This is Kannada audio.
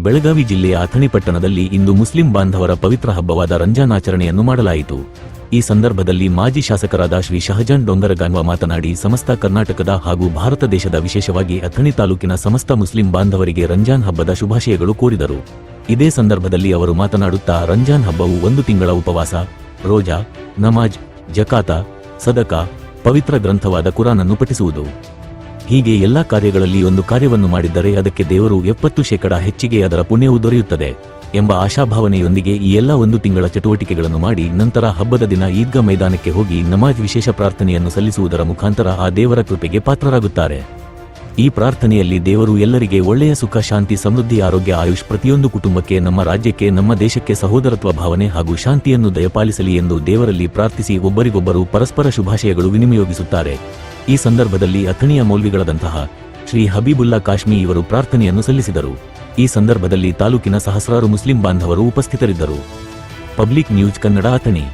ಬೆಳಗಾವಿ ಜಿಲ್ಲೆಯ ಅಥಣಿ ಪಟ್ಟಣದಲ್ಲಿ ಇಂದು ಮುಸ್ಲಿಂ ಬಾಂಧವರ ಪವಿತ್ರ ಹಬ್ಬವಾದ ರಂಜಾನ್ ಆಚರಣೆಯನ್ನು ಮಾಡಲಾಯಿತು. ಈ ಸಂದರ್ಭದಲ್ಲಿ ಮಾಜಿ ಶಾಸಕರಾದ ಶ್ರೀ ಶಹಜಾನ್ ಡೊಂಗರಗಾನ್ವ ಮಾತನಾಡಿ, ಸಮಸ್ತ ಕರ್ನಾಟಕದ ಹಾಗೂ ಭಾರತ ದೇಶದ ವಿಶೇಷವಾಗಿ ಅಥಣಿ ತಾಲೂಕಿನ ಸಮಸ್ತ ಮುಸ್ಲಿಂ ಬಾಂಧವರಿಗೆ ರಂಜಾನ್ ಹಬ್ಬದ ಶುಭಾಶಯಗಳು ಕೋರಿದರು. ಇದೇ ಸಂದರ್ಭದಲ್ಲಿ ಅವರು ಮಾತನಾಡುತ್ತಾ, ರಂಜಾನ್ ಹಬ್ಬವು 1 ತಿಂಗಳ ಉಪವಾಸ, ರೋಜಾ, ನಮಾಜ್, ಜಕಾತ, ಸದಕಾ, ಪವಿತ್ರ ಗ್ರಂಥವಾದ ಕುರಾನನ್ನು ಪಠಿಸುವುದು, ಹೀಗೆ ಎಲ್ಲಾ ಕಾರ್ಯಗಳಲ್ಲಿ ಒಂದು ಕಾರ್ಯವನ್ನು ಮಾಡಿದ್ದರೆ ಅದಕ್ಕೆ ದೇವರು 70% ಹೆಚ್ಚಿಗೆ ಅದರ ಪುಣ್ಯವು ದೊರೆಯುತ್ತದೆ ಎಂಬ ಆಶಾಭಾವನೆಯೊಂದಿಗೆ ಈ ಎಲ್ಲ 1 ತಿಂಗಳ ಚಟುವಟಿಕೆಗಳನ್ನು ಮಾಡಿ ನಂತರ ಹಬ್ಬದ ದಿನ ಈದ್ಗಾ ಮೈದಾನಕ್ಕೆ ಹೋಗಿ ನಮಾಜ್ ವಿಶೇಷ ಪ್ರಾರ್ಥನೆಯನ್ನು ಸಲ್ಲಿಸುವುದರ ಮುಖಾಂತರ ಆ ದೇವರ ಕೃಪೆಗೆ ಪಾತ್ರರಾಗುತ್ತಾರೆ. ಈ ಪ್ರಾರ್ಥನೆಯಲ್ಲಿ ದೇವರು ಎಲ್ಲರಿಗೆ ಒಳ್ಳೆಯ ಸುಖ, ಶಾಂತಿ, ಸಮೃದ್ಧಿ, ಆರೋಗ್ಯ, ಆಯುಷ್, ಪ್ರತಿಯೊಂದು ಕುಟುಂಬಕ್ಕೆ, ನಮ್ಮ ರಾಜ್ಯಕ್ಕೆ, ನಮ್ಮ ದೇಶಕ್ಕೆ ಸಹೋದರತ್ವ ಭಾವನೆ ಹಾಗೂ ಶಾಂತಿಯನ್ನು ದಯಪಾಲಿಸಲಿ ಎಂದು ದೇವರಲ್ಲಿ ಪ್ರಾರ್ಥಿಸಿ ಒಬ್ಬರಿಗೊಬ್ಬರು ಪರಸ್ಪರ ಶುಭಾಶಯಗಳು ವಿನಿಯೋಗಿಸುತ್ತಾರೆ. ಈ ಸಂದರ್ಭದಲ್ಲಿ ಅಥಣಿಯ ಮೌಲ್ವಿಗಳಾದಂತಹ ಶ್ರೀ ಹಬೀಬುಲ್ಲಾ ಕಾಶ್ಮಿ ಇವರು ಪ್ರಾರ್ಥನೆಯನ್ನು ಸಲ್ಲಿಸಿದರು. ಈ ಸಂದರ್ಭದಲ್ಲಿ ತಾಲೂಕಿನ ಸಹಸ್ರಾರು ಮುಸ್ಲಿಂ ಬಾಂಧವರು ಉಪಸ್ಥಿತರಿದ್ದರು. Public news Kannada, Athani.